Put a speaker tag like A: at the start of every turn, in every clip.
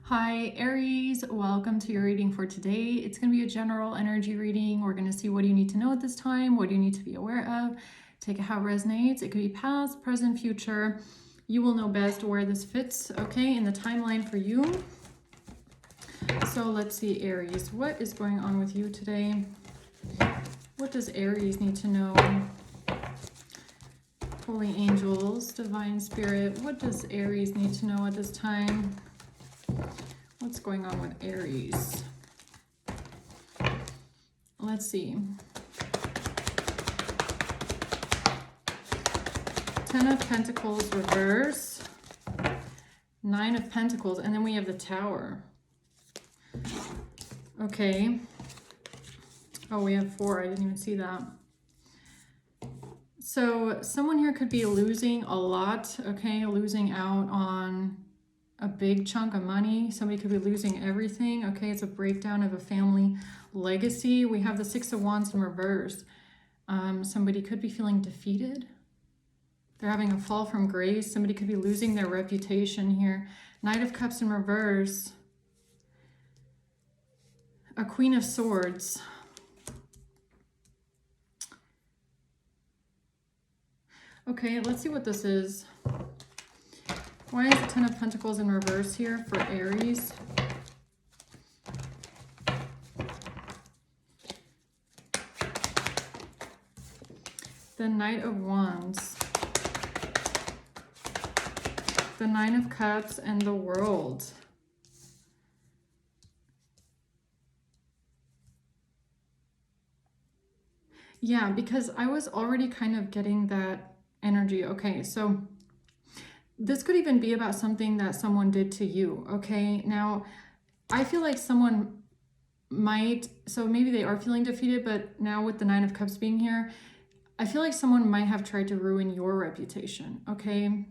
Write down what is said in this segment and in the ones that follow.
A: Hi Aries, welcome to your reading for today. It's going to be a general energy reading. We're going to see what do you need to know at this time, what do you need to be aware of, take it how it resonates. It could be past, present, future. You will know best where this fits, okay, in the timeline for you. So let's see, Aries, what is going on with you today? What does Aries need to know? Holy angels, divine spirit, what does Aries need to know at this time? What's going on with Aries? Let's see. 10 of Pentacles reverse, 9 of Pentacles, and then we have the Tower. Okay. Oh, we have 4. I didn't even see that. So someone here could be losing a lot, okay? Losing out on a big chunk of money. Somebody could be losing everything. Okay, it's a breakdown of a family legacy. We have the 6 of Wands in reverse. Somebody could be feeling defeated. They're having a fall from grace. Somebody could be losing their reputation here. Knight of Cups in reverse. A Queen of Swords. Okay, let's see what this is. Why is the 10 of Pentacles in reverse here for Aries? The Knight of Wands. The 9 of Cups and the World. Yeah, because I was already kind of getting that energy. Okay, so this could even be about something that someone did to you, okay? Now, I feel like someone might, so maybe they are feeling defeated, but now with the 9 of Cups being here, I feel like someone might have tried to ruin your reputation, okay?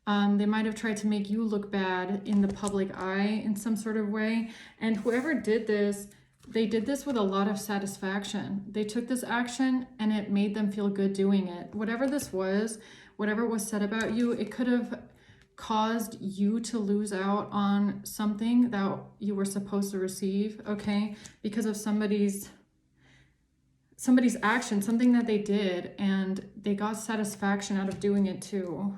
A: They might have tried to make you look bad in the public eye in some sort of way. And whoever did this, they did this with a lot of satisfaction. They took this action and it made them feel good doing it. Whatever this was, whatever was said about you, it could have caused you to lose out on something that you were supposed to receive, okay? Because of somebody's action, something that they did, and they got satisfaction out of doing it too.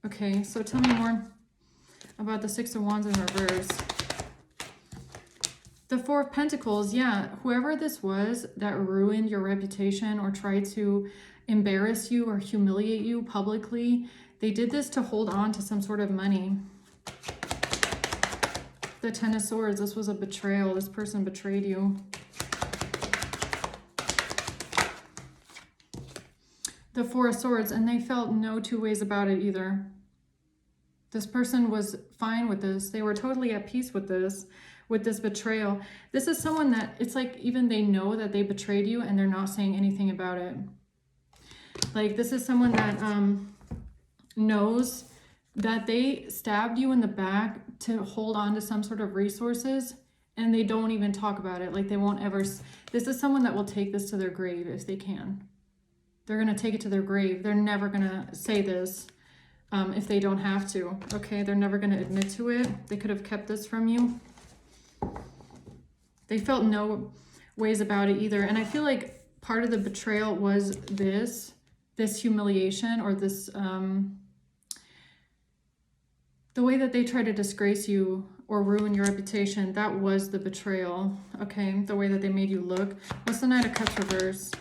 A: Okay, so tell me more about the 6 of Wands in reverse. The 4 of Pentacles, yeah, whoever this was that ruined your reputation or tried to embarrass you or humiliate you publicly, they did this to hold on to some sort of money. The 10 of Swords, this was a betrayal. This person betrayed you. The 4 of Swords, and they felt no two ways about it either. This person was fine with this. They were totally at peace with this betrayal. This is someone that, it's like even they know that they betrayed you and they're not saying anything about it. Like this is someone that knows that they stabbed you in the back to hold on to some sort of resources, and they don't even talk about it. Like they won't ever, this is someone that will take this to their grave if they can. They're going to take it to their grave. They're never going to say this if they don't have to. Okay, they're never going to admit to it. They could have kept this from you. They felt no ways about it either. And I feel like part of the betrayal was this humiliation, or this, the way that they try to disgrace you or ruin your reputation. That was the betrayal, okay? The way that they made you look. What's the Knight of Cups reverse?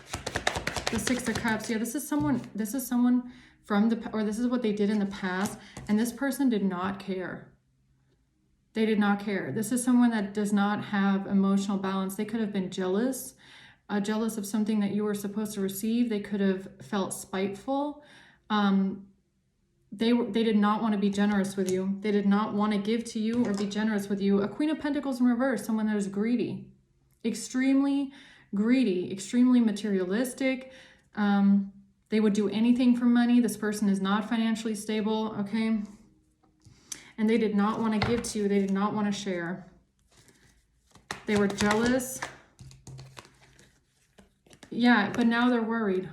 A: The 6 of Cups. Yeah, this is someone from the, or this is what they did in the past, and this person did not care. They did not care. This is someone that does not have emotional balance. They could have been jealous, jealous of something that you were supposed to receive. They could have felt spiteful. They did not want to be generous with you. They did not want to give to you or be generous with you. A Queen of Pentacles in reverse, someone that is greedy, extremely greedy, extremely materialistic. They would do anything for money. This person is not financially stable, okay? And they did not want to give to you. They did not want to share. They were jealous. Yeah, but now they're worried.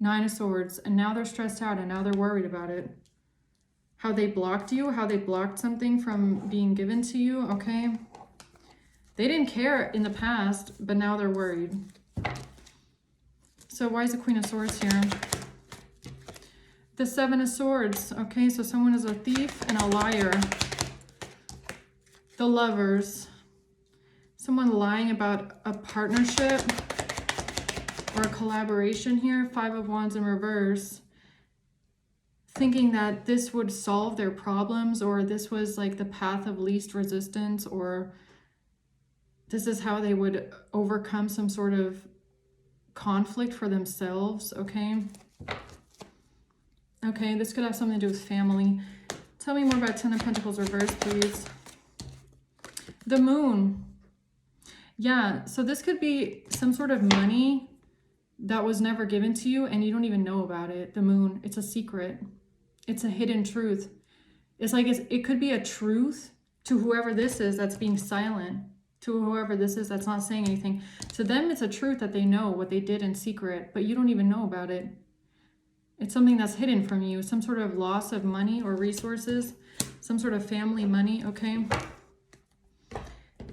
A: 9 of Swords, and now they're stressed out, and now they're worried about it. how they blocked you, how they blocked something from being given to you, okay? They didn't care in the past, but now they're worried. So why is the Queen of Swords here? The Seven of Swords, okay? So someone is a thief and a liar. The Lovers. Someone lying about a partnership or a collaboration here. Five of Wands in reverse. Thinking that this would solve their problems, or this was like the path of least resistance, or this is how they would overcome some sort of conflict for themselves, okay? Okay, this could have something to do with family. Tell me more about Ten of Pentacles reverse, please. The Moon. Yeah, so this could be some sort of money that was never given to you and you don't even know about it. The Moon, it's a secret. It's a hidden truth. It's like it could be a truth to whoever this is that's being silent, to whoever this is that's not saying anything. To them, it's a truth that they know what they did in secret, but you don't even know about it. It's something that's hidden from you, some sort of loss of money or resources, some sort of family money, okay?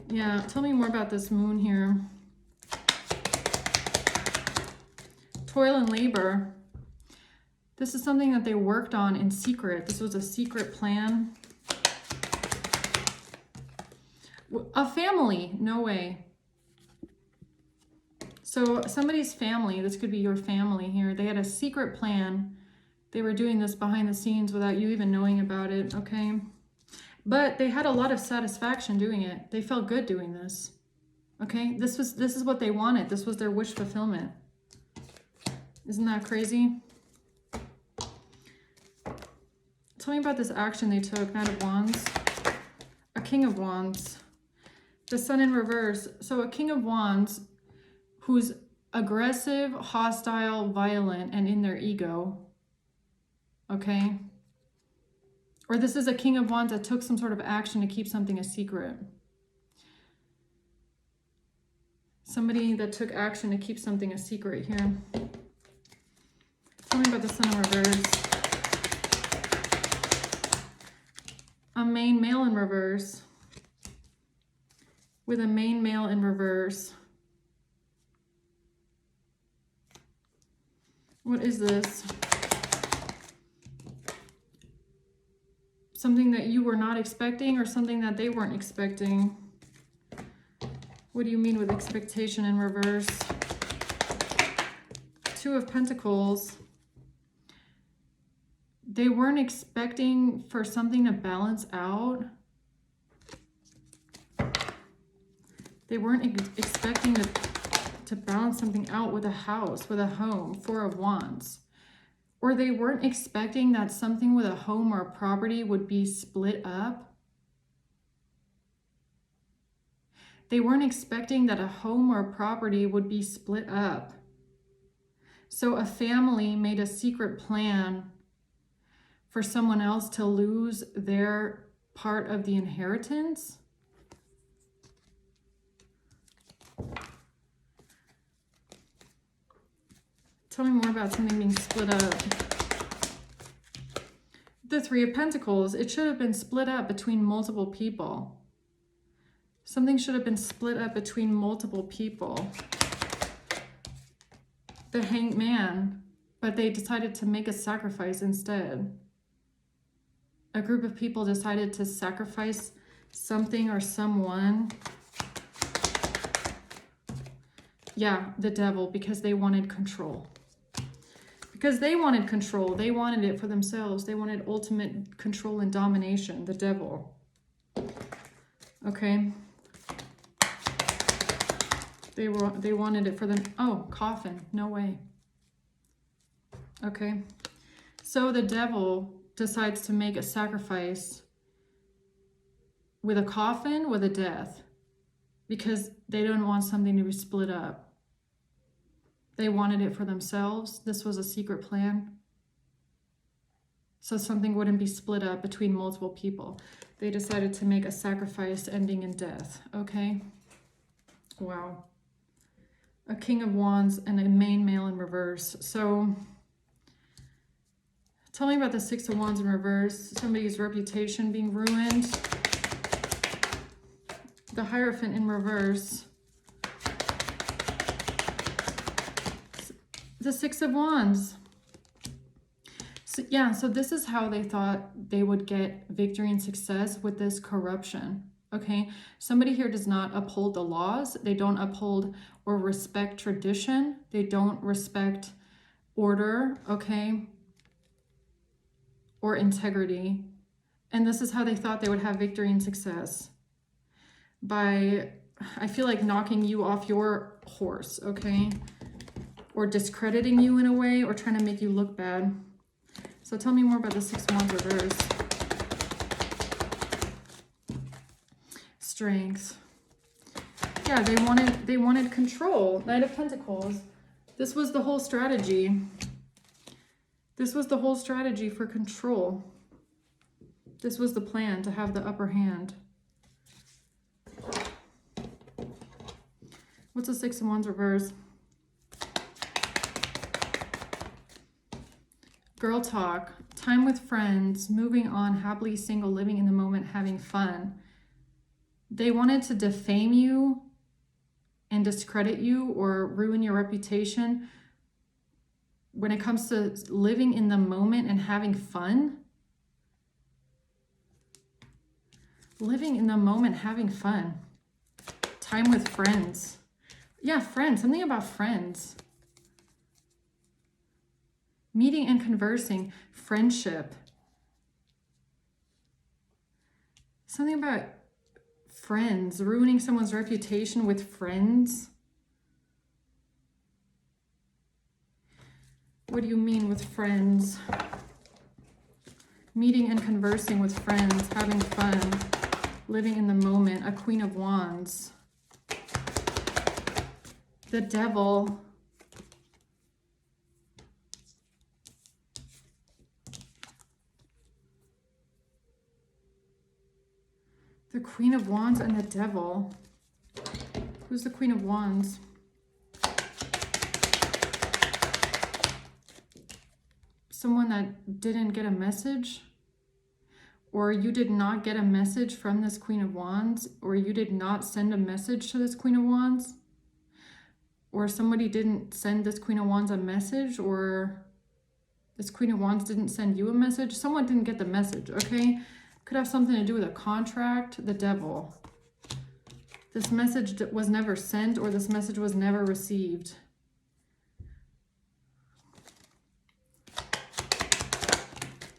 A: Yeah, tell me more about this Moon here. Toil and labor. This is something that they worked on in secret. This was a secret plan. A family, no way. So somebody's family, this could be your family here. They had a secret plan. They were doing this behind the scenes without you even knowing about it, okay? But they had a lot of satisfaction doing it. They felt good doing this, okay? This is what they wanted. This was their wish fulfillment. Isn't that crazy? Tell me about this action they took. Knight of Wands. A King of Wands. The Sun in reverse. So a King of Wands who's aggressive, hostile, violent, and in their ego. Okay? Or this is a King of Wands that took some sort of action to keep something a secret. Somebody that took action to keep something a secret here. Tell me about the Sun in reverse. A main male in reverse. With a main male in reverse. What is this? Something that you were not expecting or something that they weren't expecting? What do you mean with expectation in reverse? Two of Pentacles. They weren't expecting for something to balance out. They weren't expecting to balance something out with a house, with a home. Four of Wands. Or they weren't expecting that something with a home or a property would be split up. They weren't expecting that a home or a property would be split up. So a family made a secret plan for someone else to lose their part of the inheritance. Tell me more about something being split up. The Three of Pentacles. It should have been split up between multiple people. Something should have been split up between multiple people. The Hanged Man, but they decided to make a sacrifice instead. A group of people decided to sacrifice something or someone. Yeah, the Devil, because they wanted control. Because they wanted control. They wanted it for themselves. They wanted ultimate control and domination. The Devil. Okay. They wanted it for them. Oh, coffin. No way. Okay. So the Devil decides to make a sacrifice with a coffin, with a death. Because they don't want something to be split up. They wanted it for themselves. This was a secret plan. So something wouldn't be split up between multiple people. They decided to make a sacrifice ending in death. Okay. Wow. A King of Wands and a main male in reverse. So Tell me about the Six of Wands in reverse. Somebody's reputation being ruined. The Hierophant in reverse. The Six of Wands. So, yeah, so this is how they thought they would get victory and success with this corruption. Okay, somebody here does not uphold the laws. They don't uphold or respect tradition. They don't respect order, okay, or integrity. And this is how they thought they would have victory and success. By, I feel like, knocking you off your horse, okay, or discrediting you in a way, or trying to make you look bad. So tell me more about the Six of Wands reverse. Strength. Yeah, they wanted control. Knight of Pentacles. This was the whole strategy. This was the whole strategy for control. This was the plan, to have the upper hand. What's the Six of Wands reverse? Girl talk. Time with friends. Moving on. Happily single. Living in the moment. Having fun. They wanted to defame you and discredit you or ruin your reputation. When it comes to living in the moment and having fun. Living in the moment, having fun. Time with friends. Yeah, friends. Something about friends. Meeting and conversing. Friendship. Something about friends. Ruining someone's reputation with friends. What do you mean with friends? Meeting and conversing with friends. Having fun. Living in the moment. A Queen of Wands. The Devil. The Queen of Wands and the Devil. Who's the Queen of Wands? Someone that didn't get a message? Or you did not get a message from this Queen of Wands? Or you did not send a message to this Queen of Wands? Or somebody didn't send this Queen of Wands a message? Or this Queen of Wands didn't send you a message? Someone didn't get the message, okay? Could have something to do with a contract. The Devil. This message was never sent, or this message was never received.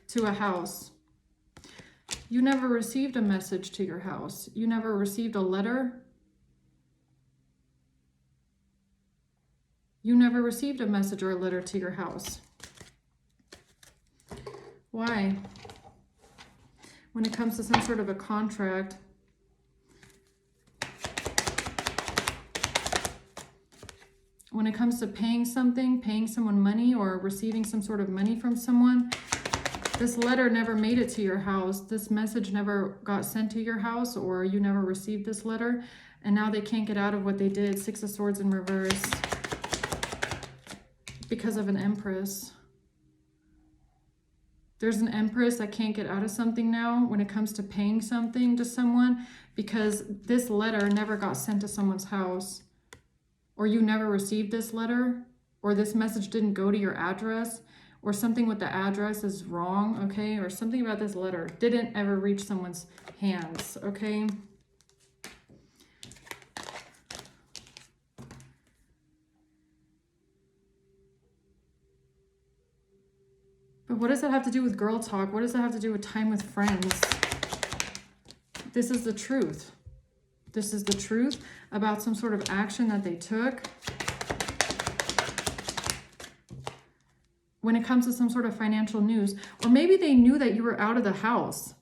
A: To a house. You never received a message to your house. You never received a letter. You never received a message or a letter to your house. Why? When it comes to some sort of a contract, when it comes to paying something, paying someone money, or receiving some sort of money from someone, this letter never made it to your house. This message never got sent to your house, or you never received this letter, and now they can't get out of what they did. Six of Swords in reverse. Because of an Empress. There's an Empress that can't get out of something now when it comes to paying something to someone, because this letter never got sent to someone's house, or you never received this letter, or this message didn't go to your address, or something with the address is wrong, okay? Or something about this letter didn't ever reach someone's hands, okay? But what does that have to do with girl talk? What does that have to do with time with friends? This is the truth. This is the truth about some sort of action that they took. When it comes to some sort of financial news, or maybe they knew that you were out of the house.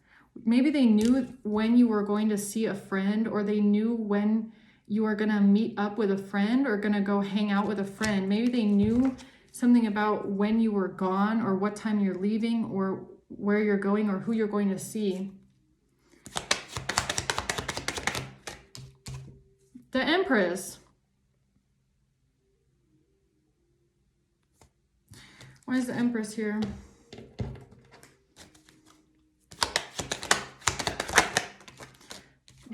A: Maybe they knew when you were going to see a friend, or they knew when you were going to meet up with a friend or going to go hang out with a friend. Maybe they knew something about when you were gone, or what time you're leaving, or where you're going, or who you're going to see. The Empress. Why is the Empress here?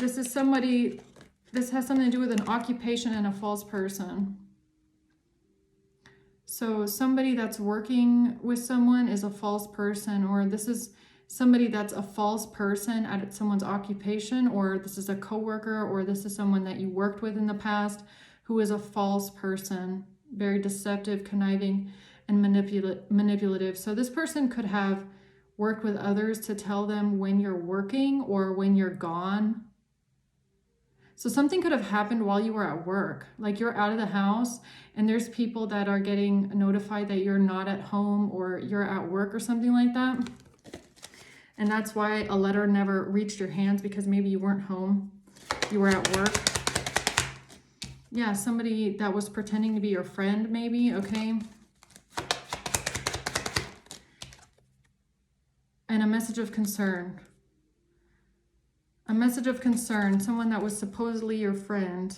A: This is somebody, this has something to do with an occupation and a false person. So somebody that's working with someone is a false person, or this is somebody that's a false person at someone's occupation, or this is a coworker, or this is someone that you worked with in the past who is a false person, very deceptive, conniving, and manipulative. So this person could have worked with others to tell them when you're working or when you're gone. So something could have happened while you were at work, like you're out of the house and there's people that are getting notified that you're not at home or you're at work or something like that. And that's why a letter never reached your hands, because maybe you weren't home, you were at work. Yeah, somebody that was pretending to be your friend maybe, okay? And a message of concern. A message of concern, someone that was supposedly your friend.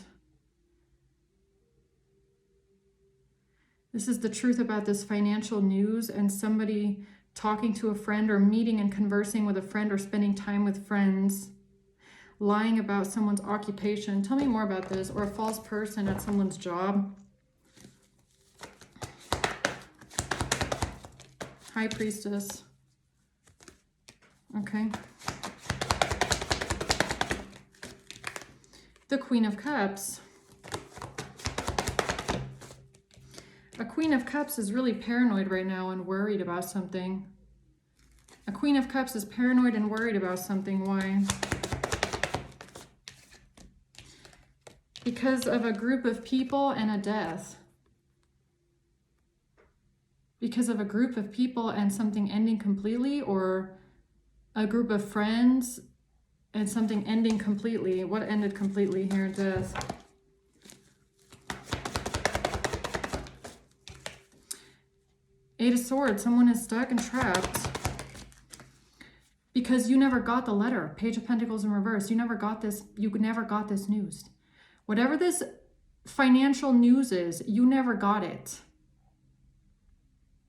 A: This is the truth about this financial news, and somebody talking to a friend or meeting and conversing with a friend or spending time with friends, lying about someone's occupation. Tell me more about this. Or a false person at someone's job. High Priestess. Okay. The Queen of Cups. A Queen of Cups is really paranoid right now and worried about something. A Queen of Cups is paranoid and worried about something. Why? Because of a group of people and a death. Because of a group of people and something ending completely, or a group of friends and something ending completely. What ended completely here? Death. Eight of Swords. Someone is stuck and trapped because you never got the letter. Page of Pentacles in reverse. You never got this. You never got this news. Whatever this financial news is, you never got it.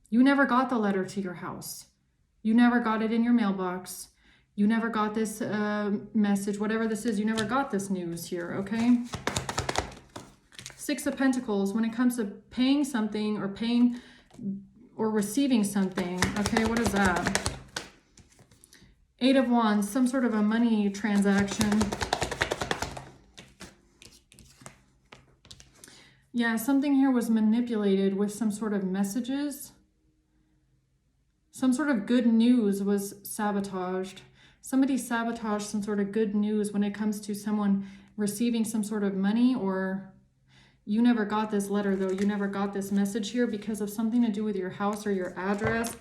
A: You never got the letter to your house. You never got it in your mailbox. You never got this message, whatever this is. You never got this news here, okay? Six of Pentacles. When it comes to paying something or paying or receiving something, okay, what is that? Eight of Wands. Some sort of a money transaction. Yeah, something here was manipulated with some sort of messages. Some sort of good news was sabotaged. Somebody sabotaged some sort of good news when it comes to someone receiving some sort of money, or you never got this letter though. You never got this message here because of something to do with your house or your address,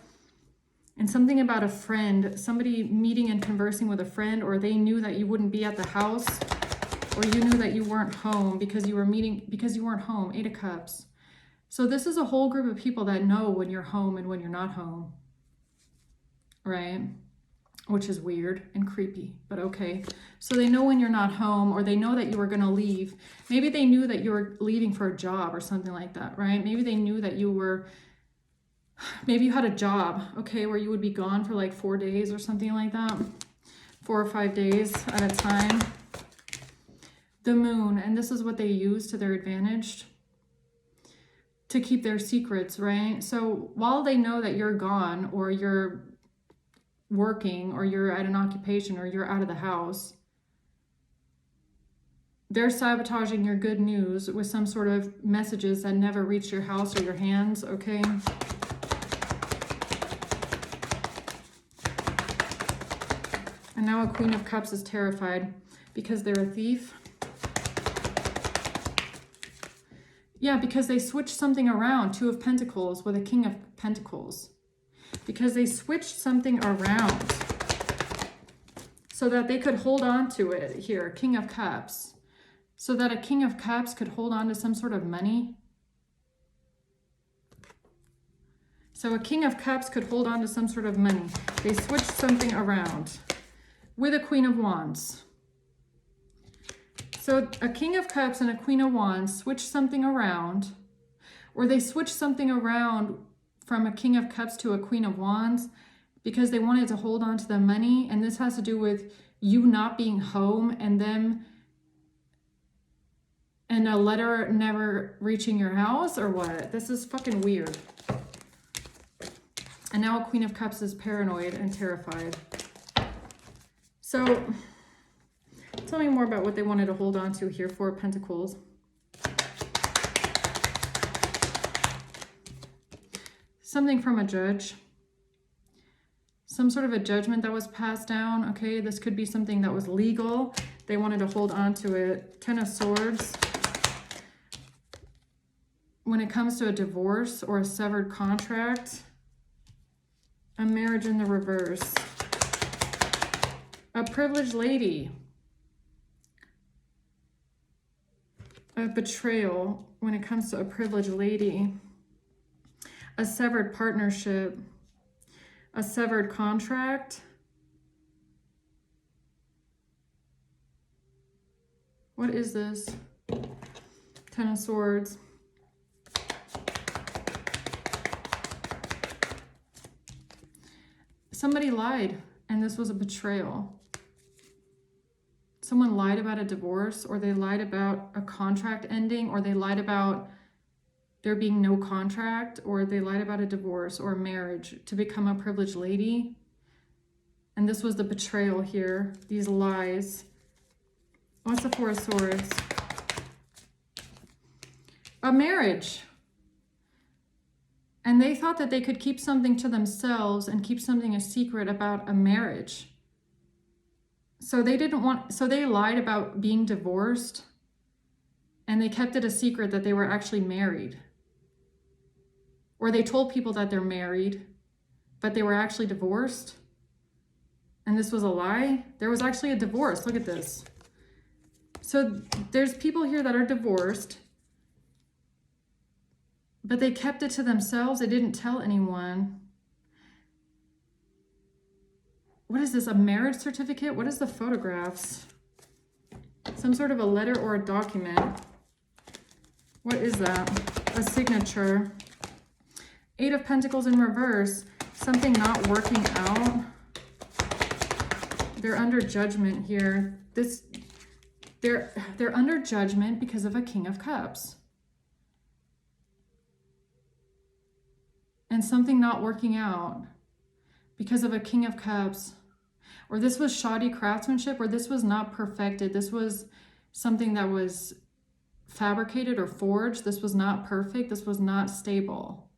A: and something about a friend, somebody meeting and conversing with a friend, or they knew that you wouldn't be at the house, or you knew that you weren't home because you were meeting, because you weren't home. Eight of Cups. So this is a whole group of people that know when you're home and when you're not home, right? Which is weird and creepy, but okay. So they know when you're not home, or they know that you were going to leave. Maybe they knew that you were leaving for a job or something like that, right? Maybe they knew that you were, maybe you had a job, okay, where you would be gone for like 4 days or something like that. 4 or 5 days at a time. The Moon, and this is what they use to their advantage to keep their secrets, right? So while they know that you're gone, or you're working, or you're at an occupation, or you're out of the house, they're sabotaging your good news with some sort of messages that never reach your house or your hands, okay? And now a Queen of Cups is terrified because they're a thief. Yeah, because they switched something around. Two of Pentacles with a King of Pentacles. Because they switched something around so that they could hold on to it here. King of Cups. So that a King of Cups could hold on to some sort of money. So a King of Cups could hold on to some sort of money. They switched something around with a Queen of Wands. So a King of Cups and a Queen of Wands switched something around, or they switched something around from a King of Cups to a Queen of Wands because they wanted to hold on to the money. And this has to do with you not being home and them, and a letter never reaching your house, or what? This is fucking weird. And now a Queen of Cups is paranoid and terrified. So tell me more about what they wanted to hold on to here. Four of Pentacles. Something from a judge. Some sort of a judgment that was passed down. Okay, this could be something that was legal. They wanted to hold on to it. Ten of Swords. When it comes to a divorce or a severed contract, a marriage in the reverse. A privileged lady. A betrayal when it comes to a privileged lady. A severed partnership. A severed contract. What is this? Ten of Swords. Somebody lied, and this was a betrayal. Someone lied about a divorce, or they lied about a contract ending, or they lied about there being no contract, or they lied about a divorce or a marriage to become a privileged lady. And this was the betrayal here, these lies. What's the Four of Swords? A marriage. And they thought that they could keep something to themselves and keep something a secret about a marriage. So they lied about being divorced, and they kept it a secret that they were actually married. Or they told people that they're married, but they were actually divorced. And this was a lie. There was actually a divorce. Look at this. So there's people here that are divorced, but they kept it to themselves. They didn't tell anyone. What is this? A marriage certificate? What is the photographs? Some sort of a letter or a document. What is that? A signature. Eight of Pentacles in reverse. Something not working out. They're under judgment here. They're under judgment because of a King of Cups. And something not working out because of a King of Cups. Or this was shoddy craftsmanship, or this was not perfected. This was something that was fabricated or forged. This was not perfect. This was not stable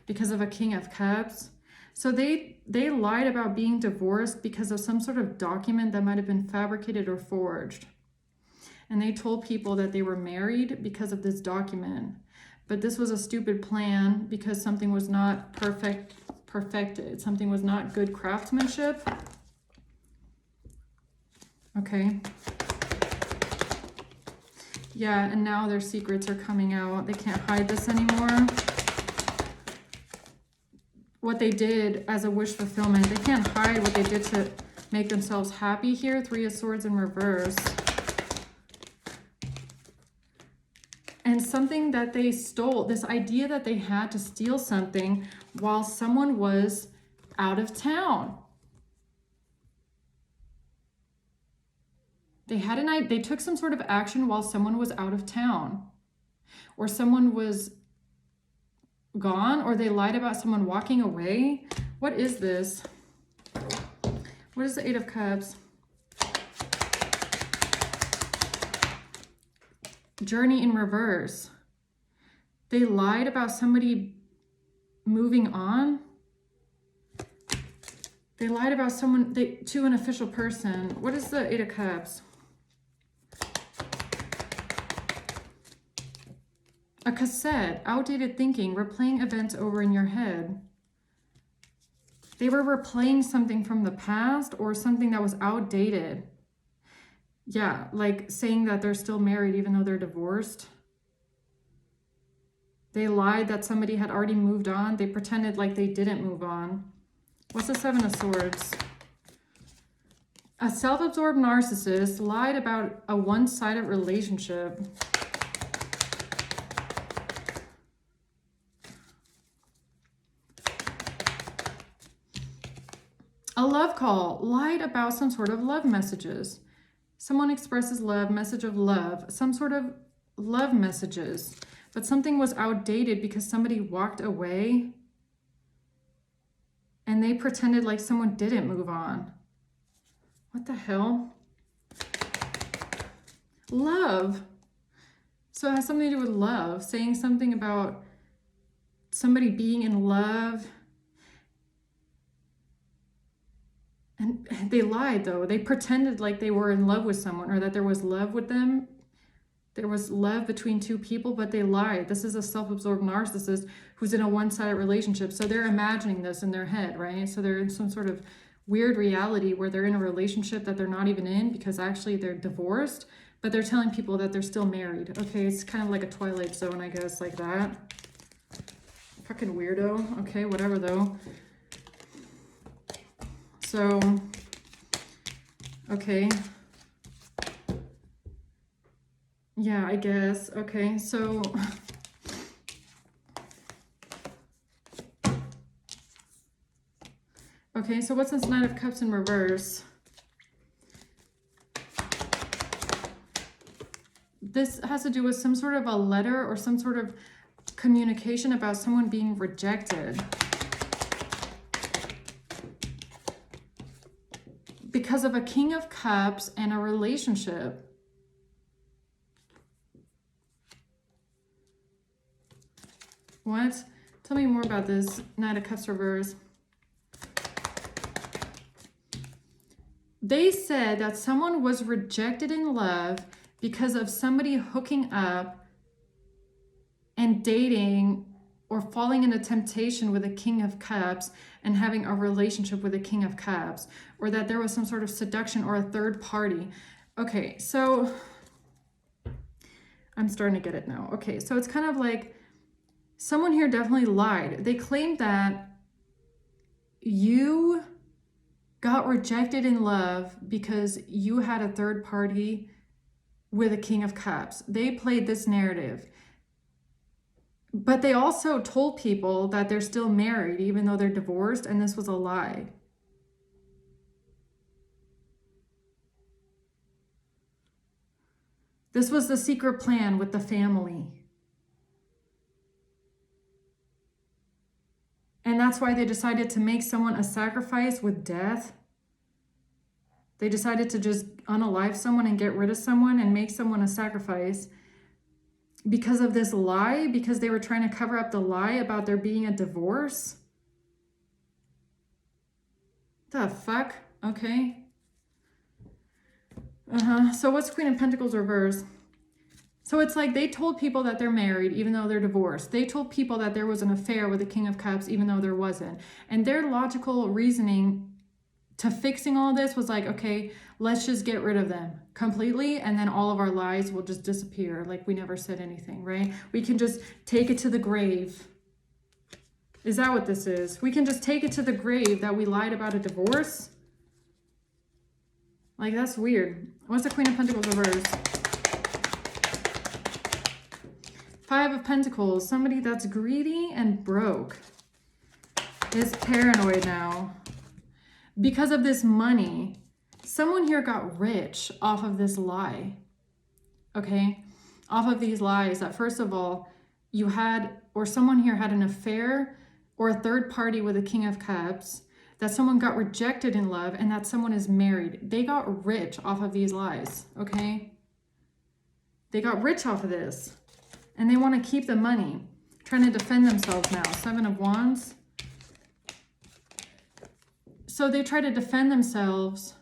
A: because of a King of Cups. So they lied about being divorced because of some sort of document that might have been fabricated or forged. And they told people that they were married because of this document. But this was a stupid plan because something was not perfected. Something was not good craftsmanship. Okay. Yeah, and now their secrets are coming out. They can't hide this anymore. What they did as a wish fulfillment. They can't hide what they did to make themselves happy here. Three of Swords in reverse. And something that they stole, this idea that they had to steal something while someone was out of town. They took some sort of action while someone was out of town, or someone was gone, or they lied about someone walking away. What is this? What is the Eight of Cups? Journey in reverse. They lied about somebody moving on. They lied about someone to an official person. What is the Eight of Cups? A cassette, outdated thinking, replaying events over in your head. They were replaying something from the past or something that was outdated. Yeah, like saying that they're still married even though they're divorced. They lied that somebody had already moved on. They pretended like they didn't move on. What's the Seven of Swords? A self-absorbed narcissist lied about a one-sided relationship. love call, lied about some sort of love messages. Someone expresses love, message of love, some sort of love messages, but something was outdated because somebody walked away and they pretended like someone didn't move on. What the hell? Love. So it has something to do with love, saying something about somebody being in love. And they lied, though. They pretended like they were in love with someone, or that there was love with them. There was love between two people, but they lied. This is a self-absorbed narcissist who's in a one-sided relationship. So they're imagining this in their head, right? So they're in some sort of weird reality where they're in a relationship that they're not even in because actually they're divorced, but they're telling people that they're still married. Okay, it's kind of like a Twilight Zone, I guess, like that. Fucking weirdo. Okay, whatever, though. So, okay. Yeah, I guess. Okay, so okay, so what's this Knight of Cups in reverse? This has to do with some sort of a letter or some sort of communication about someone being rejected. Because of a King of Cups and a relationship. What? Tell me more about this Knight of Cups reverse. They said that someone was rejected in love because of somebody hooking up and dating or falling into temptation with a King of Cups and having a relationship with a King of Cups, or that there was some sort of seduction or a third party. Okay, so I'm starting to get it now. Okay, so it's kind of like someone here definitely lied. They claimed that you got rejected in love because you had a third party with a King of Cups. They played this narrative. But they also told people that they're still married even though they're divorced, and this was a lie. This was the secret plan with the family. And that's why they decided to make someone a sacrifice with death. They decided to just unalive someone and get rid of someone and make someone a sacrifice because of this lie, because they were trying to cover up the lie about there being a divorce. The fuck? Okay. So what's Queen of Pentacles reverse? So it's like they told people that they're married even though they're divorced. They told people that there was an affair with the King of Cups even though there wasn't. And their logical reasoning to fixing all this was like, okay, let's just get rid of them completely, and then all of our lies will just disappear like we never said anything, right? We can just take it to the grave. Is that what this is? We can just take it to the grave that we lied about a divorce? Like, that's weird. What's the Queen of Pentacles reverse? Five of Pentacles. Somebody that's greedy and broke is paranoid now. Because of this money, someone here got rich off of this lie, okay? Off of these lies that, first of all, you had, or someone here had an affair or a third party with a King of Cups, that someone got rejected in love, and that someone is married. They got rich off of these lies, okay? They got rich off of this, and they want to keep the money, trying to defend themselves now. Seven of Wands. So they try to defend themselves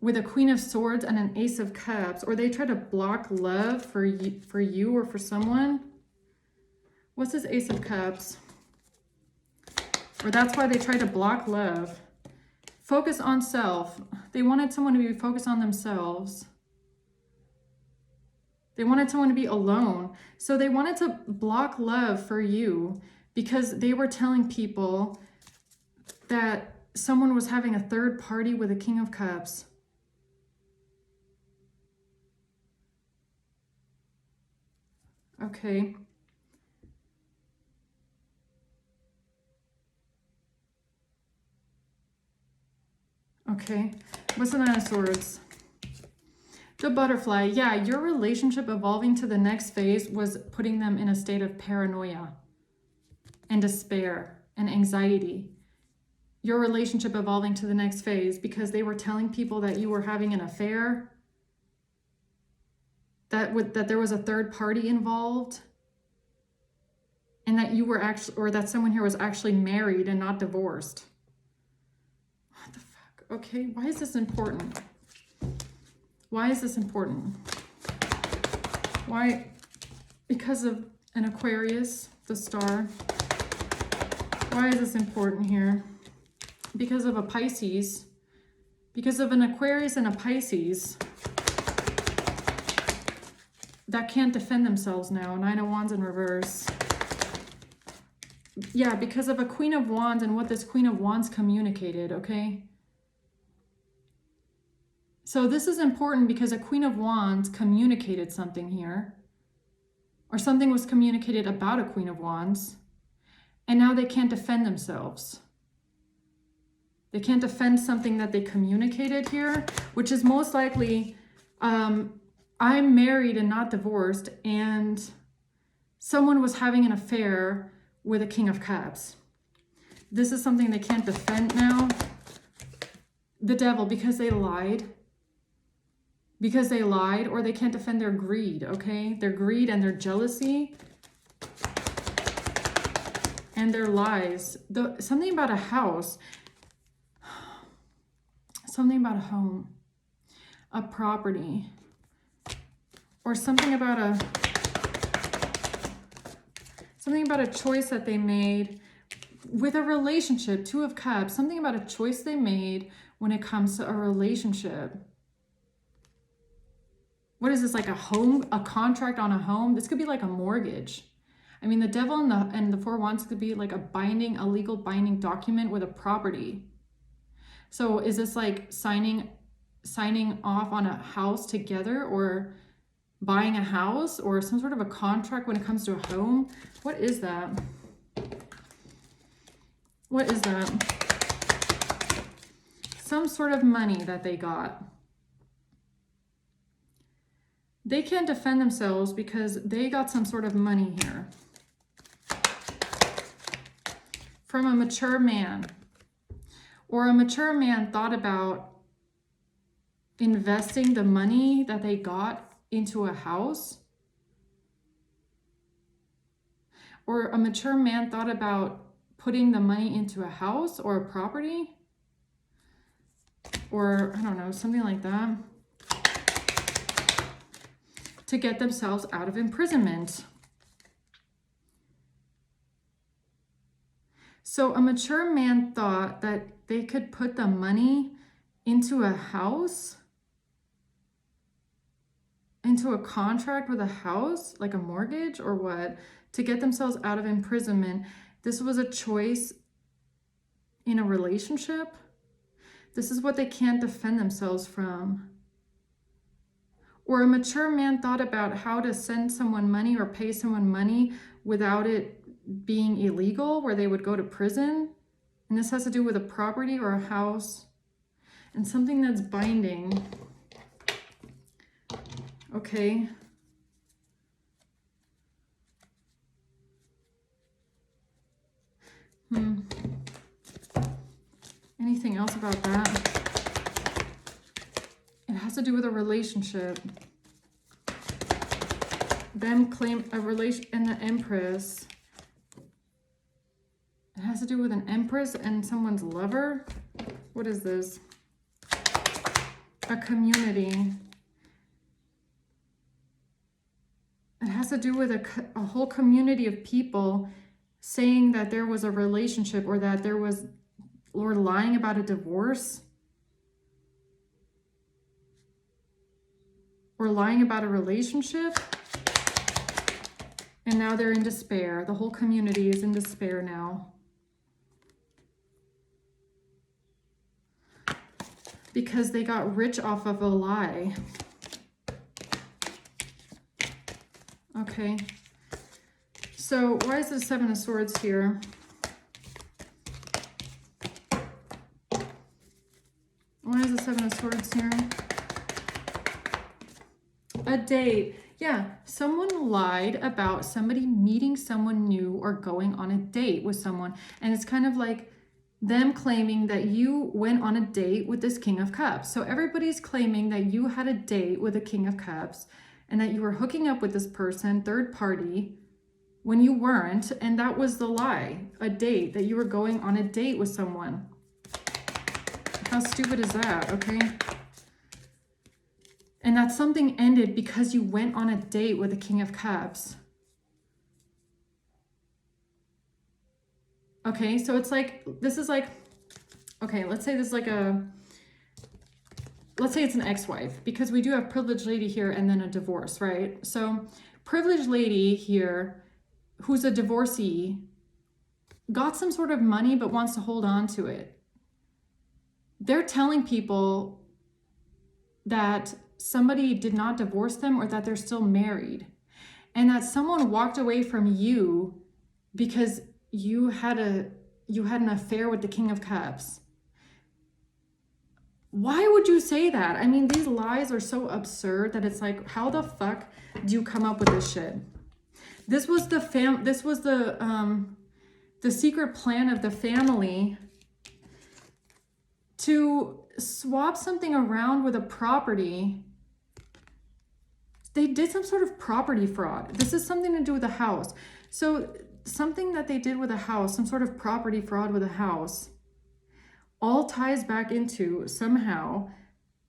A: with a Queen of Swords and an Ace of Cups, or they try to block love for you or for someone. What's this Ace of Cups? Or that's why they try to block love. Focus on self. They wanted someone to be focused on themselves. They wanted someone to be alone. So they wanted to block love for you because they were telling people that someone was having a third party with a King of Cups. Okay. Okay. What's the Nine of Swords? The Butterfly. Yeah, your relationship evolving to the next phase was putting them in a state of paranoia and despair and anxiety. Your relationship evolving to the next phase because they were telling people that you were having an affair, that there was a third party involved, and that you were actually, or that someone here was actually married and not divorced. What the fuck? Okay, why is this important? Why is this important? Why? Because of an Aquarius, the star. Why is this important here? Because of a Pisces. Because of an Aquarius and a Pisces that can't defend themselves now. Nine of Wands in reverse. Yeah, because of a Queen of Wands and what this Queen of Wands communicated, okay? So this is important because a Queen of Wands communicated something here, or something was communicated about a Queen of Wands, and now they can't defend themselves. They can't defend something that they communicated here, which is most likely, I'm married and not divorced, and someone was having an affair with a King of Cups. This is something they can't defend now. The Devil, because they lied. Because they lied, or they can't defend their greed, okay? Their greed and their jealousy and their lies. Something about a house. Something about a home. A property. Or something about a choice that they made with a relationship. Two of Cups. Something about a choice they made when it comes to a relationship. What is this, like a home, a contract on a home? This could be like a mortgage. I mean, the Devil and the Four of Wands could be like a legal binding document with a property. So is this like signing off on a house together, or buying a house, or some sort of a contract when it comes to a home? What is that? What is that? Some sort of money that they got. They can't defend themselves because they got some sort of money here from a mature man, or a mature man thought about investing the money that they got into a house, or a mature man thought about putting the money into a house or a property, or I don't know, something like that, to get themselves out of imprisonment. So a mature man thought that they could put the money into a house, into a contract with a house, like a mortgage or what, to get themselves out of imprisonment. This was a choice in a relationship. This is what they can't defend themselves from. Or a mature man thought about how to send someone money or pay someone money without it being illegal, where they would go to prison. And this has to do with a property or a house and something that's binding. Okay. Anything else about that? It has to do with a relationship. Them claim a relation, and the Empress. It has to do with an Empress and someone's lover. What is this? A community. It has to do with a whole community of people saying that there was a relationship, or that there was, or lying about a divorce, or lying about a relationship. And now they're in despair. The whole community is in despair now. Because they got rich off of a lie. Okay. So why is the Seven of Swords here? Seven of Swords here. A date. Yeah, someone lied about somebody meeting someone new or going on a date with someone. And it's kind of like them claiming that you went on a date with this King of Cups. So everybody's claiming that you had a date with a King of Cups and that you were hooking up with this person, third party, when you weren't. And that was the lie, a date, that you were going on a date with someone. How stupid is that, okay? And that something ended because you went on a date with the King of Cups. Okay, so it's like, this is like, okay, let's say this is like let's say it's an ex-wife, because we do have privileged lady here and then a divorce, right? So privileged lady here, who's a divorcee, got some sort of money but wants to hold on to it. They're telling people that somebody did not divorce them or that they're still married, and that someone walked away from you because you had an affair with the King of Cups. Why would you say that? I mean, these lies are so absurd that it's like, how the fuck do you come up with this shit? This was the secret plan of the family to swap something around with a property. They did some sort of property fraud. This is something to do with a house. So something that they did with a house, some sort of property fraud with a house, all ties back into somehow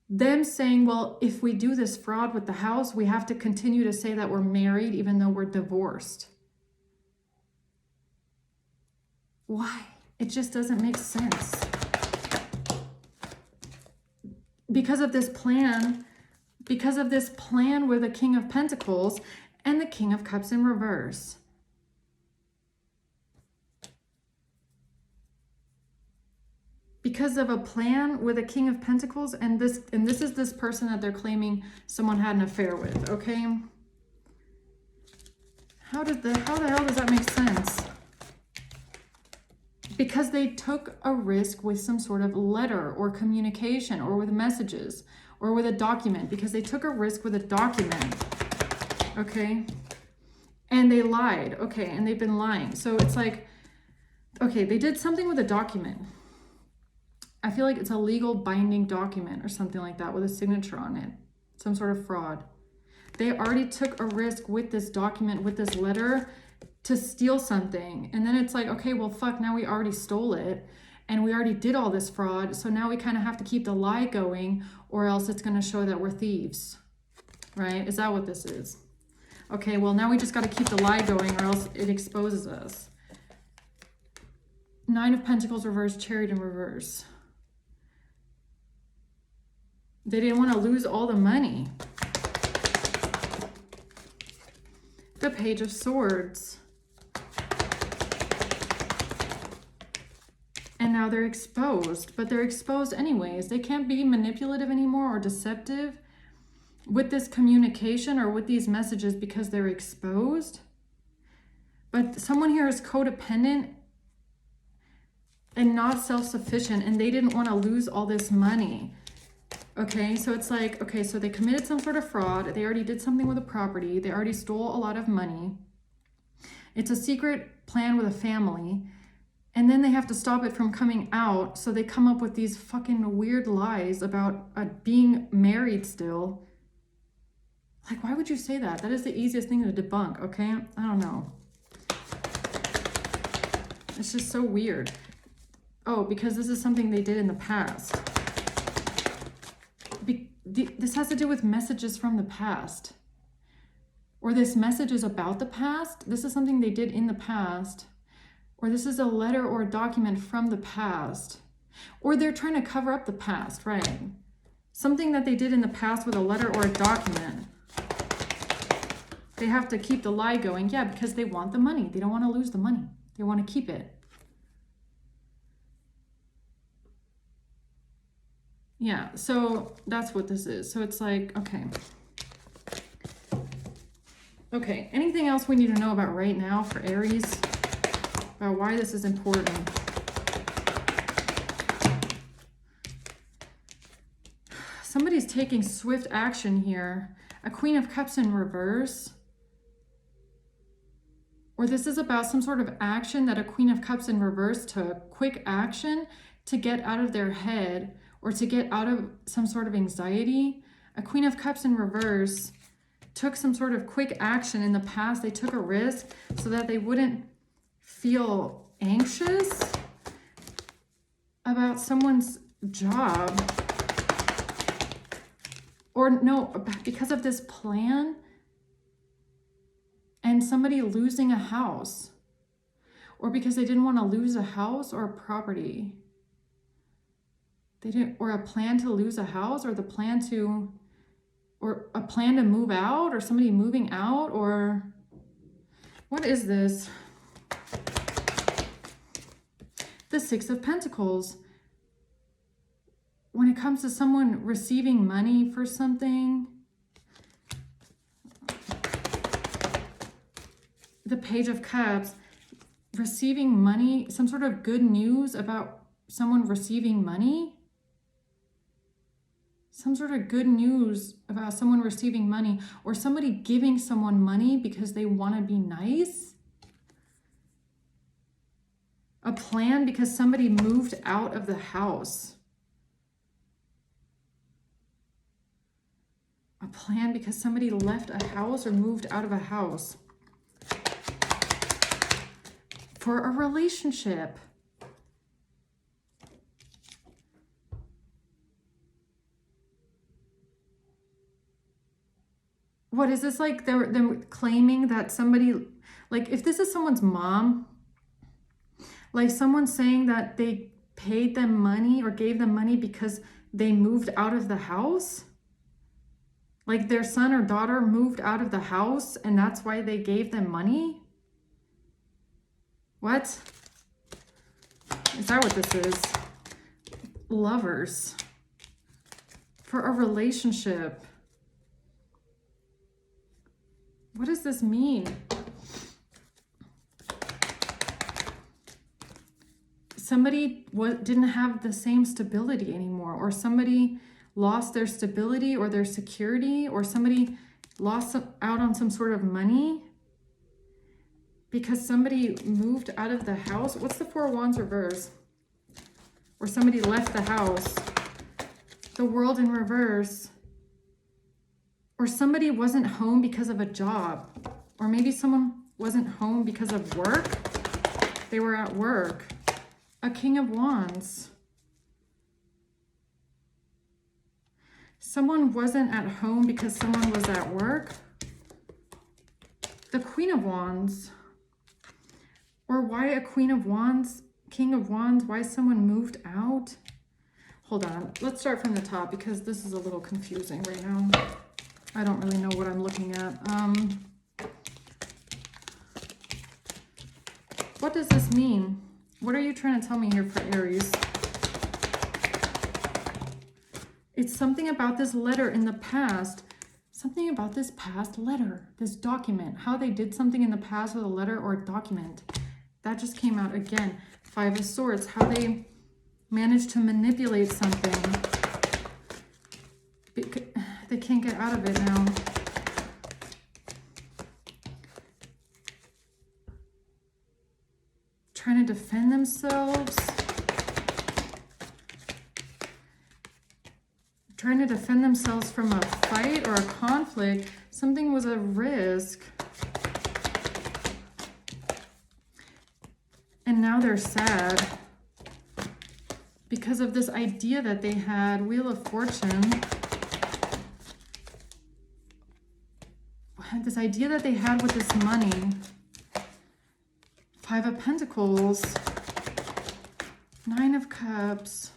A: them saying, well, if we do this fraud with the house, we have to continue to say that we're married even though we're divorced. Why? It just doesn't make sense. Because of this plan with the King of Pentacles and the King of Cups in reverse. Because of a plan with a King of Pentacles, and this is this person that they're claiming someone had an affair with, okay? How the hell does that make sense? Because they took a risk with some sort of letter or communication or with messages or with a document, because they took a risk with a document, okay? And they lied, okay, and they've been lying. So it's like, okay, they did something with a document. I feel like it's a legal binding document or something like that with a signature on it, some sort of fraud. They already took a risk with this document, with this letter, to steal something. And then it's like, okay, well, fuck, now we already stole it and we already did all this fraud. So now we kind of have to keep the lie going, or else it's going to show that we're thieves, right? Is that what this is? Okay, well, now we just got to keep the lie going or else it exposes us. Nine of Pentacles reverse, Chariot in reverse. They didn't want to lose all the money. The Page of Swords. And now they're exposed, but they're exposed anyways. They can't be manipulative anymore or deceptive with this communication or with these messages because they're exposed. But someone here is codependent and not self-sufficient, and they didn't want to lose all this money. Okay, so it's like, okay, so they committed some sort of fraud. They already did something with a property. They already stole a lot of money. It's a secret plan with a family. And then they have to stop it from coming out. So they come up with these fucking weird lies about being married still. Like, why would you say that? That is the easiest thing to debunk, okay? I don't know. It's just so weird. Oh, because this is something they did in the past. This has to do with messages from the past. Or this message is about the past. This is something they did in the past. Or this is a letter or a document from the past. Or they're trying to cover up the past, right? Something that they did in the past with a letter or a document. They have to keep the lie going. Yeah, because they want the money. They don't want to lose the money. They want to keep it. Yeah, so that's what this is. So it's like, okay. Okay, anything else we need to know about right now for Aries? About why this is important? Somebody's taking swift action here. A Queen of Cups in reverse. Or this is about some sort of action that a Queen of Cups in reverse took. Quick action to get out of their head or to get out of some sort of anxiety. A Queen of Cups in reverse took some sort of quick action in the past. They took a risk so that they wouldn't feel anxious about someone's job. Or no, because of this plan and somebody losing a house. Or because they didn't want to lose a house or a property. They didn't, or a plan to lose a house, or the plan to, or a plan to move out, or somebody moving out, or what is this? The Six of Pentacles. When it comes to someone receiving money for something, the Page of Cups, receiving money, some sort of good news about someone receiving money. Some sort of good news about someone receiving money, or somebody giving someone money because they want to be nice. A plan because somebody moved out of the house. A plan because somebody left a house or moved out of a house. For a relationship. What is this like? They're claiming that somebody, like if this is someone's mom, like someone saying that they paid them money or gave them money because they moved out of the house. Like their son or daughter moved out of the house and that's why they gave them money. What? Is that what this is? Lovers. For a relationship. What does this mean? Somebody didn't have the same stability anymore, or somebody lost their stability or their security, or somebody lost out on some sort of money because somebody moved out of the house. What's the Four of Wands reverse? Or somebody left the house. The World in reverse. Or somebody wasn't home because of a job. Or maybe someone wasn't home because of work. They were at work. A King of Wands. Someone wasn't at home because someone was at work. The Queen of Wands. Or why a Queen of Wands, King of Wands, why someone moved out. Hold on, let's start from the top because this is a little confusing right now. I don't really know what I'm looking at. What does this mean? What are you trying to tell me here for Aries? It's something about this letter in the past. Something about this past letter, this document. How they did something in the past with a letter or a document. That just came out again. Five of Swords. How they managed to manipulate something. They can't get out of it now. Trying to defend themselves. Trying to defend themselves from a fight or a conflict. Something was a risk. And now they're sad because of this idea that they had. Wheel of Fortune. This idea that they had with this money. Five of Pentacles. Nine of Cups.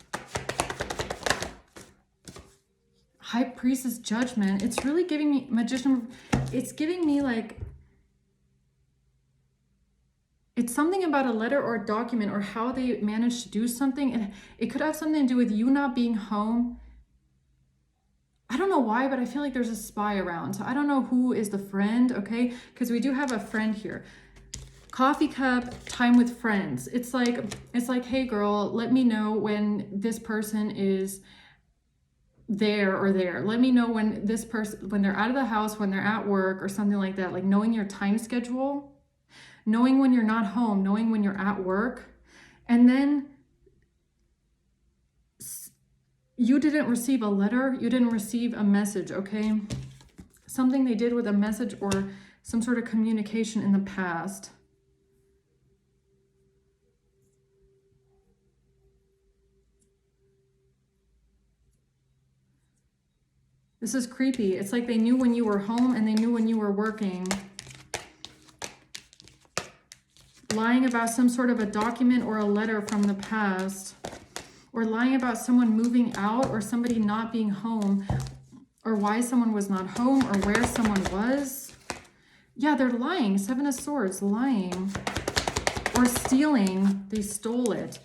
A: High Priestess Judgment. It's really giving me Magician. It's giving me like, it's something about a letter or a document or how they managed to do something. And it could have something to do with you not being home. I don't know why, but I feel like there's a spy around. So I don't know who is the friend, okay? Because we do have a friend here. Coffee cup, time with friends. It's like, hey girl, let me know when this person is there or there. Let me know when this person, when they're out of the house, when they're at work or something like that, like knowing your time schedule, knowing when you're not home, knowing when you're at work. And then you didn't receive a letter, you didn't receive a message, okay? Something they did with a message or some sort of communication in the past. This is creepy. It's like they knew when you were home and they knew when you were working. Lying about some sort of a document or a letter from the past. Or lying about someone moving out or somebody not being home. Or why someone was not home or where someone was. Yeah, they're lying. 7 of Swords, lying. Or stealing. They stole it.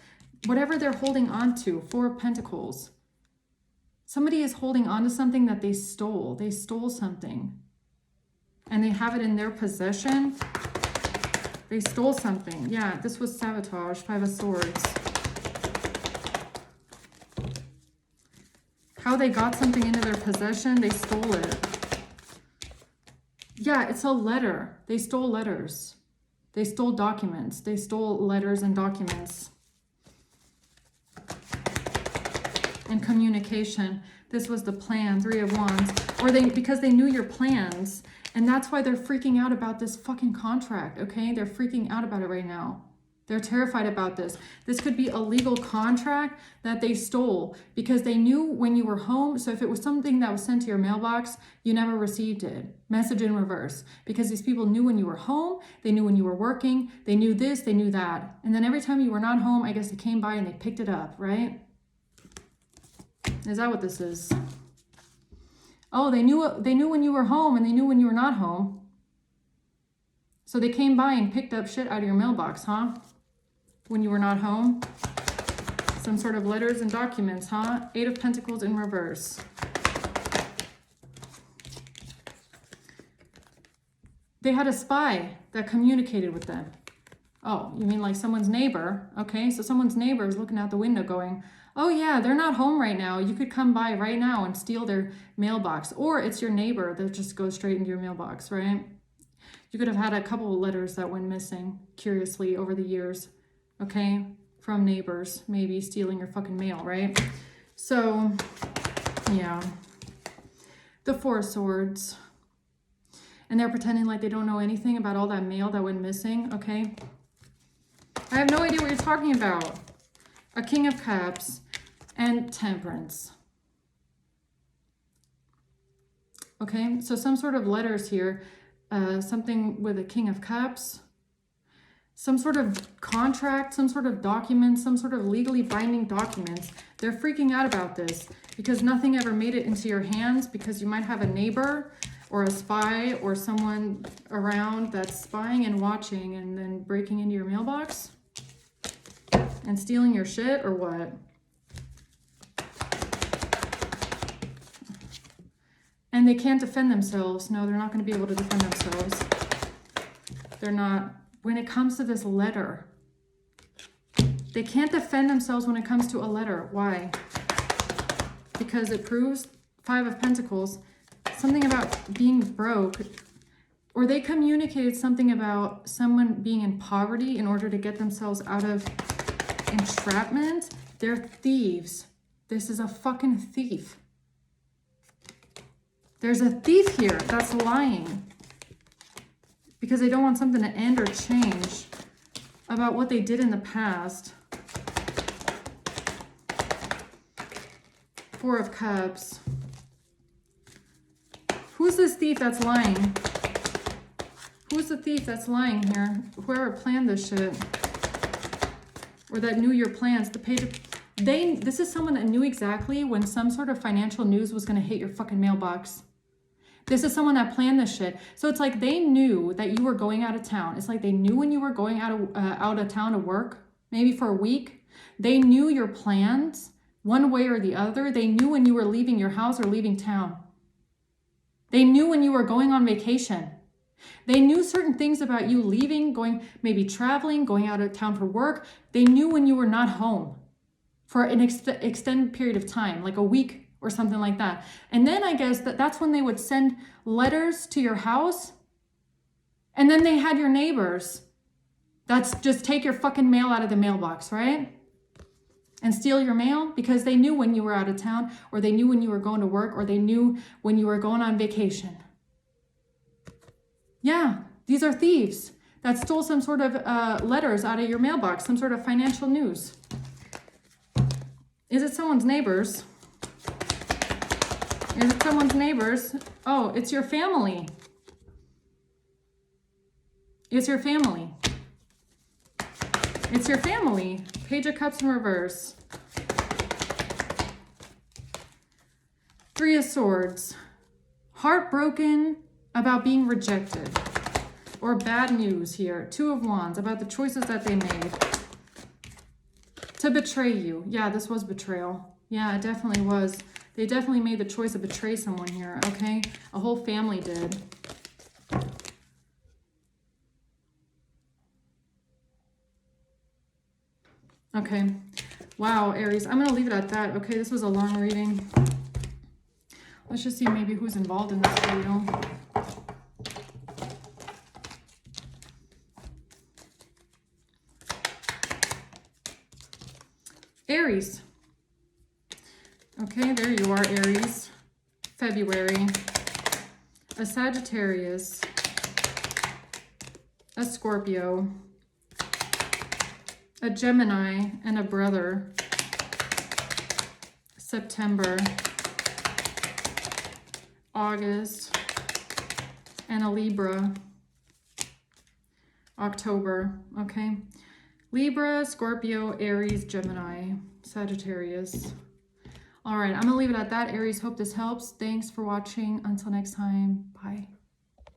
A: Whatever they're holding on to. 4 of Pentacles. Somebody is holding on to something that they stole. They stole something. And they have it in their possession. They stole something. Yeah, this was sabotage. 5 of Swords. How they got something into their possession, they stole it. Yeah, it's a letter. They stole letters. They stole documents. They stole letters and documents. And communication. This was the plan. 3 of Wands. Or because they knew your plans. And that's why they're freaking out about this fucking contract, okay? They're freaking out about it right now. They're terrified about this. This could be a legal contract that they stole because they knew when you were home. So if it was something that was sent to your mailbox, you never received it. Message in reverse. Because these people knew when you were home. They knew when you were working. They knew this, they knew that. And then every time you were not home, I guess they came by and they picked it up, right? Is that what this is? Oh, they knew when you were home and they knew when you were not home. So they came by and picked up shit out of your mailbox, huh? When you were not home. Some sort of letters and documents, huh? 8 of Pentacles in reverse. They had a spy that communicated with them. Oh, you mean like someone's neighbor? Okay, so someone's neighbor is looking out the window going, oh yeah, they're not home right now. You could come by right now and steal their mailbox. Or it's your neighbor that just goes straight into your mailbox, right? You could have had a couple of letters that went missing, curiously, over the years. Okay? From neighbors, maybe stealing your fucking mail, right? So, yeah. The 4 of Swords. And they're pretending like they don't know anything about all that mail that went missing, okay? I have no idea what you're talking about. A King of Cups and Temperance. Okay, so some sort of letters here. Something with a King of Cups. Some sort of contract, some sort of document, some sort of legally binding documents. They're freaking out about this because nothing ever made it into your hands because you might have a neighbor or a spy or someone around that's spying and watching and then breaking into your mailbox and stealing your shit or what? And they can't defend themselves. No, they're not going to be able to defend themselves. They're not. When it comes to this letter, they can't defend themselves when it comes to a letter. Why? Because it proves 5 of Pentacles, something about being broke, or they communicated something about someone being in poverty in order to get themselves out of entrapment. They're thieves. This is a fucking thief. There's a thief here that's lying because they don't want something to end or change about what they did in the past. 4 of Cups. Who's this thief that's lying? Who's the thief that's lying here? Whoever planned this shit. Or that knew your plans. The page of... This is someone that knew exactly when some sort of financial news was going to hit your fucking mailbox. This is someone that planned this shit. So it's like they knew that you were going out of town. It's like they knew when you were going out of town to work, maybe for a week. They knew your plans one way or the other. They knew when you were leaving your house or leaving town. They knew when you were going on vacation. They knew certain things about you leaving, going, maybe traveling, going out of town for work. They knew when you were not home for an extended period of time, like a week or something like that. And then I guess that's when they would send letters to your house. And then they had your neighbors that's just take your fucking mail out of the mailbox, right? And steal your mail because they knew when you were out of town, or they knew when you were going to work, or they knew when you were going on vacation. Yeah, these are thieves that stole some sort of letters out of your mailbox, some sort of financial news. Is it someone's neighbors? Is it someone's neighbors? Oh, it's your family. It's your family. It's your family. Page of Cups in reverse. Three of Swords. Heartbroken about being rejected. Or bad news here. Two of Wands about the choices that they made. To betray you. Yeah, this was betrayal. Yeah, it definitely was. They definitely made the choice to betray someone here, okay? A whole family did. Okay. Wow, Aries. I'm going to leave it at that. Okay, this was a long reading. Let's just see maybe who's involved in this video. Aries. Okay, there you are, Aries. February. A Sagittarius. A Scorpio. A Gemini and a brother. September. August. And a Libra. October. Okay. Libra, Scorpio, Aries, Gemini, Sagittarius. All right, I'm going to leave it at that, Aries. Hope this helps. Thanks for watching. Until next time. Bye.